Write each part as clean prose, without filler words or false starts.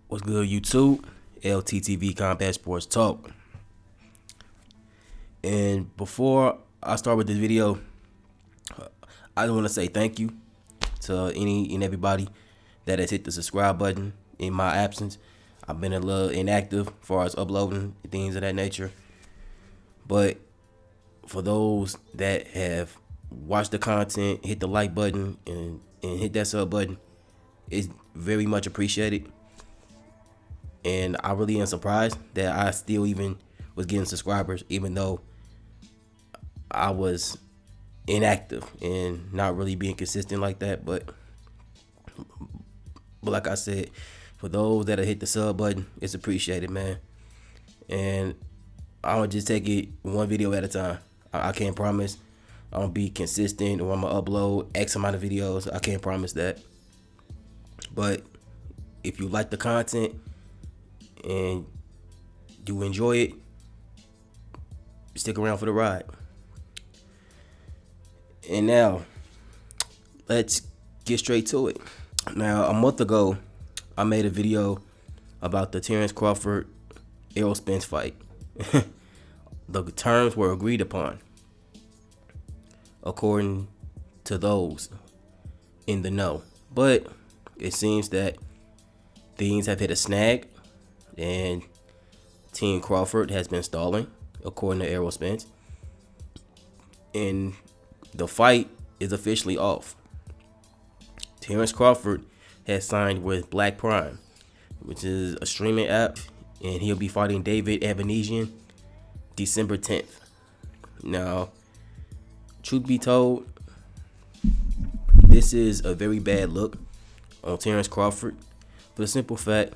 What's good, YouTube? LTtvCombatSportsTalk. And before I start with this video, I just want to say thank you to any and everybody that has hit the subscribe button in my absence. I've been a little inactive as far as uploading things of that nature. But for those that have watched the content, hit the like button, and hit that sub button, it's very much appreciated. And I really am surprised that I still even was getting subscribers, even though I was inactive and not really being consistent like that. But like I said, for those that have hit the sub button, it's appreciated, man. And I'm gonna just take it one video at a time. I can't promise I'm gonna be consistent or I'm gonna upload X amount of videos. I can't promise that. But if you like the content and you enjoy it, stick around for the ride. And now, let's get straight to it. Now, a month ago, I made a video about the Terrence Crawford Spence fight. The terms were agreed upon, according to those in the know. But it seems that things have hit a snag, and Team Crawford has been stalling, according to Spence. And the fight is officially off. Terrence Crawford has signed with Black Prime, which is a streaming app, and he'll be fighting David Evanesian December 10th. Now, truth be told, this is a very bad look on Terrence Crawford for the simple fact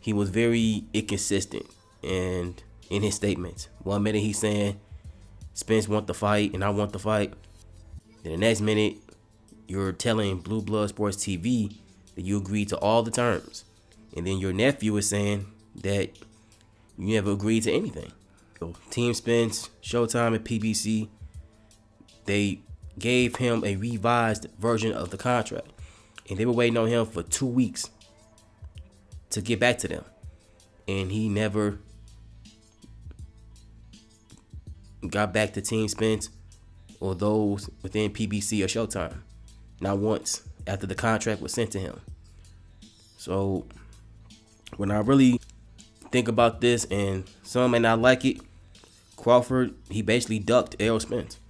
he was very inconsistent and in his statements. One minute he's saying Spence want the fight and I want the fight. Then the next minute you're telling Blue Blood Sports TV that you agreed to all the terms. And then your nephew is saying that you never agreed to anything. So Team Spence, Showtime, and PBC, they gave him a revised version of the contract. And they were waiting on him for 2 weeks to get back to them. And he never got back to Team Spence or those within PBC or Showtime. Not once after the contract was sent to him. So when I really think about this, and some may not like it, Crawford, he basically ducked Spence.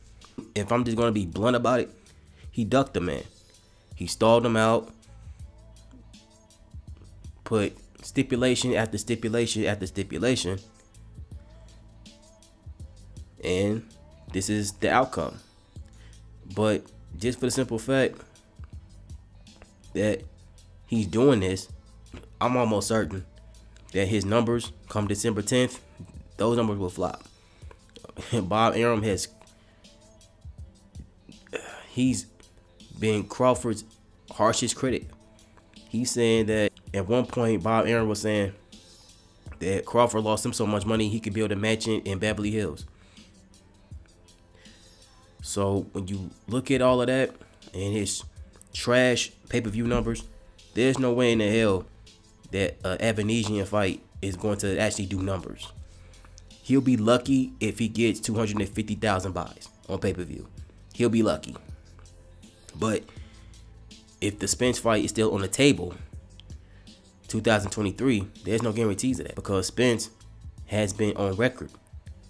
If I'm just going to be blunt about it, he ducked the man. He stalled him out, put stipulation after stipulation after stipulation, and this is the outcome. But just for the simple fact that he's doing this, I'm almost certain that his numbers come December 10th, those numbers will flop. Bob Arum he's been Crawford's harshest critic. He's saying that at one point Bob Arum was saying that Crawford lost him so much money he could build a mansion in Beverly Hills. So when you look at all of that and his trash pay-per-view numbers, there's no way in the hell that an Evanesian fight is going to actually do numbers. He'll be lucky if he gets 250,000 buys on pay-per-view. He'll be lucky. But if the Spence fight is still on the table, 2023, there's no guarantees of that, because Spence has been on record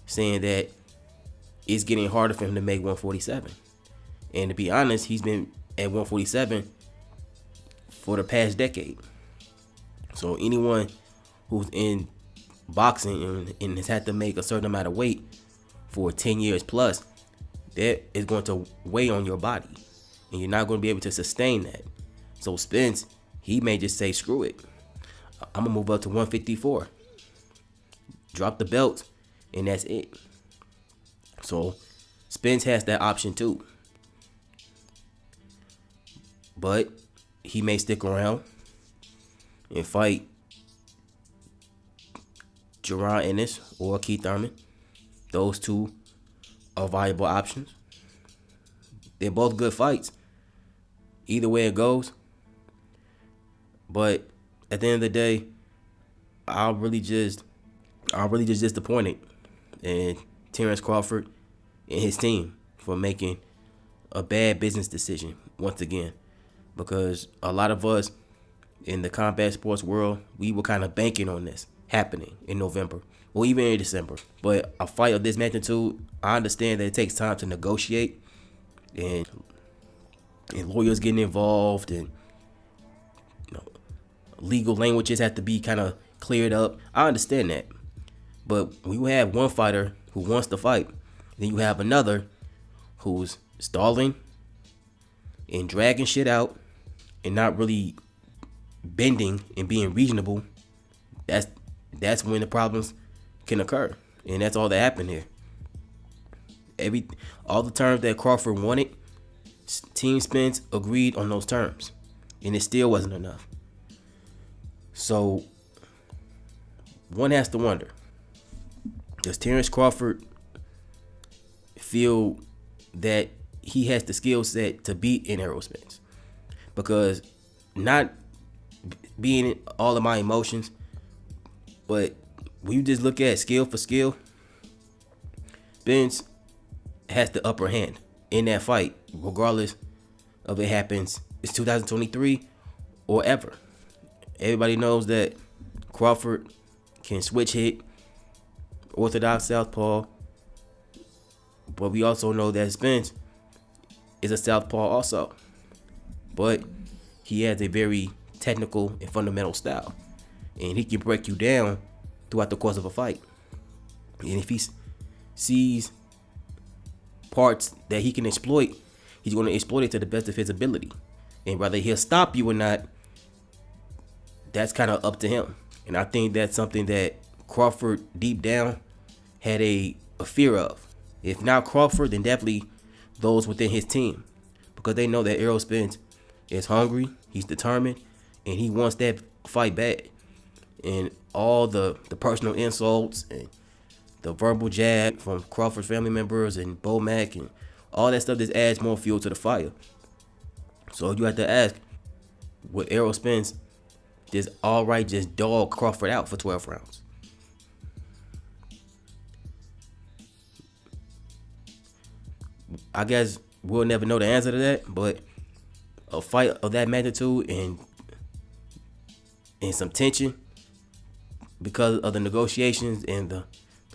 saying that it's getting harder for him to make 147. And to be honest, he's been at 147 for the past decade. So anyone who's in boxing and has had to make a certain amount of weight for 10 years plus, that is going to weigh on your body, and you're not going to be able to sustain that. So Spence, he may just say, screw it, I'm going to move up to 154, drop the belt, and that's it. So Spence has that option too. But he may stick around and fight Jerron Ennis or Keith Thurman. Those two are viable options. They're both good fights. Either way it goes. But at the end of the day, I'm really just disappointed in Terrence Crawford and his team for making a bad business decision once again. Because a lot of us in the combat sports world, we were kind of banking on this happening in November or even in December. But a fight of this magnitude, I understand that it takes time to negotiate and lawyers getting involved and legal languages have to be kind of cleared up. I understand that. But when you have one fighter who wants to fight, then you have another who's stalling and dragging shit out and not really bending and being reasonable, that's when the problems can occur. And that's all that happened here. All the terms that Crawford wanted, Team Spence agreed on those terms. And it still wasn't enough. So one has to wonder, does Terrence Crawford feel that he has the skill set to beat an Errol Spence? Because not being all of my emotions, but when you just look at skill for skill, Spence has the upper hand in that fight, regardless of it happens. It's 2023 or ever. Everybody knows that Crawford can switch hit, orthodox southpaw, but we also know that Spence is a southpaw also. But he has a very technical and fundamental style, and he can break you down throughout the course of a fight. And if he sees parts that he can exploit, he's going to exploit it to the best of his ability. And whether he'll stop you or not, that's kind of up to him. And I think that's something that Crawford deep down had a fear of. If not Crawford, then definitely those within his team, because they know that Errol Spence is hungry, he's determined, and he wants that fight bad. And all the personal insults and the verbal jab from Crawford's family members and Bo Mack and all that stuff just adds more fuel to the fire. So you have to ask, would Errol Spence just dog Crawford out for 12 rounds? I guess we'll never know the answer to that, but a fight of that magnitude and some tension because of the negotiations and the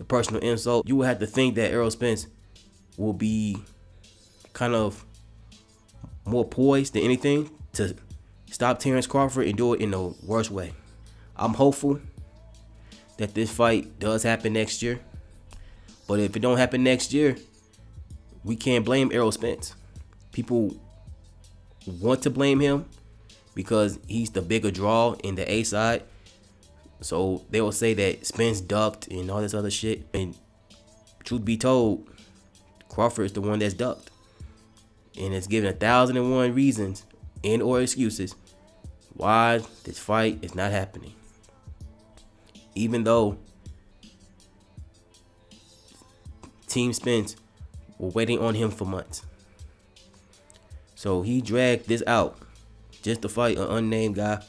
personal insult, you would have to think that Errol Spence will be kind of more poised than anything to stop Terrence Crawford and do it in the worst way. I'm hopeful that this fight does happen next year, but if it don't happen next year, we can't blame Errol Spence. People want to blame him because he's the bigger draw in the A side. So they will say that Spence ducked and all this other shit. And truth be told, Crawford is the one that's ducked. And it's given 1,001 reasons and or excuses why this fight is not happening. Even though Team Spence were waiting on him for months. So he dragged this out just to fight an unnamed guy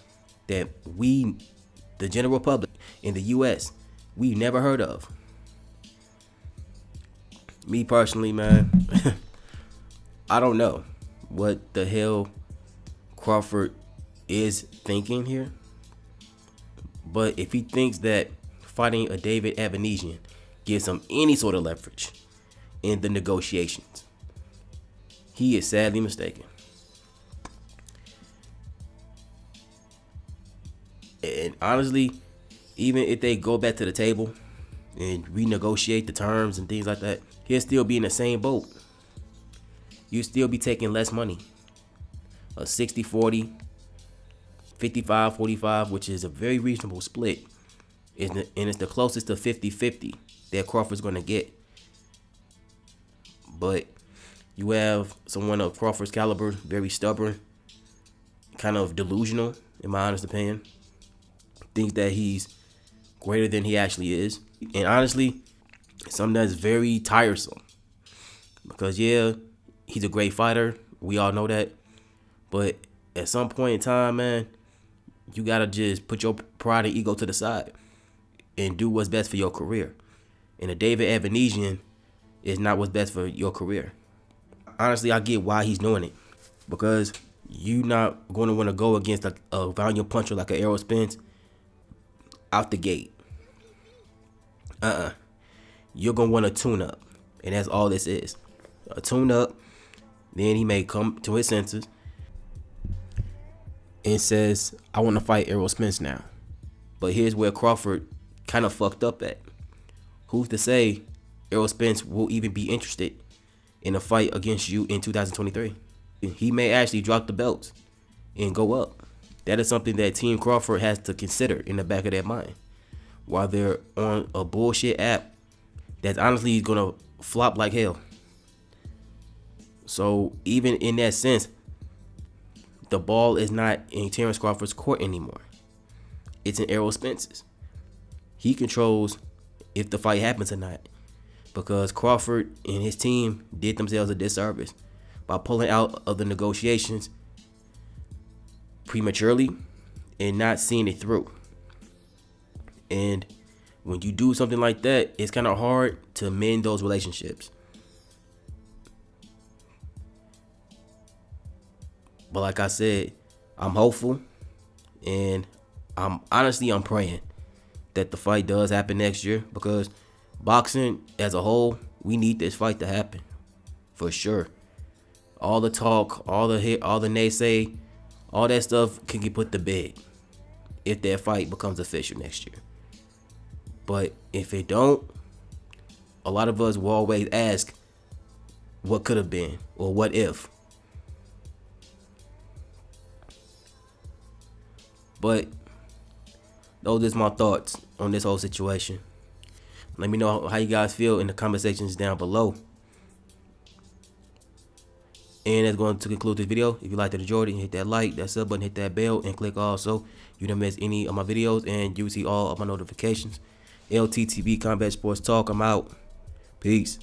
that we, the general public in the U.S., we've never heard of. Me personally, man, I don't know what the hell Crawford is thinking here. But if he thinks that fighting a David Avanesian gives him any sort of leverage in the negotiations, he is sadly mistaken. And honestly, even if they go back to the table and renegotiate the terms and things like that, he'll still be in the same boat. You'll still be taking less money. A 60-40, 55-45, which is a very reasonable split. And it's the closest to 50-50 that Crawford's going to get. But you have someone of Crawford's caliber, very stubborn, kind of delusional, in my honest opinion. Thinks that he's greater than he actually is. And honestly, something that's very tiresome. Because, yeah, he's a great fighter. We all know that. But at some point in time, man, you got to just put your pride and ego to the side. and do what's best for your career. And a David Evanesian is not what's best for your career. Honestly, I get why he's doing it, because you not going to want to go against a volume puncher like an Errol Spence out the gate. You're going to want to tune up, and that's all this is. A tune up, then he may come to his senses and says, I want to fight Errol Spence now. But here's where Crawford kind of fucked up at. Who's to say Errol Spence will even be interested in a fight against you in 2023? He may actually drop the belts and go up. That is something that Team Crawford has to consider in the back of their mind while they're on a bullshit app that's honestly going to flop like hell. So even in that sense, the ball is not in Terrence Crawford's court anymore. It's in Errol Spence's. He controls if the fight happens or not, because Crawford and his team did themselves a disservice by pulling out of the negotiations prematurely and not seeing it through. And when you do something like that, it's kind of hard to mend those relationships. But like I said, I'm hopeful, and I'm praying that the fight does happen next year, because boxing as a whole, we need this fight to happen for sure. All the talk, all the naysay, all that stuff can get put to bed if that fight becomes official next year. But if it don't, a lot of us will always ask what could have been or what if. But those is my thoughts on this whole situation. Let me know how you guys feel in the comment sections down below. And that's going to conclude this video. If you liked it, enjoyed it, hit that like, that sub button, hit that bell, and click also. You don't miss any of my videos, and you will see all of my notifications. LTtvCombatSportsTalk, I'm out. Peace.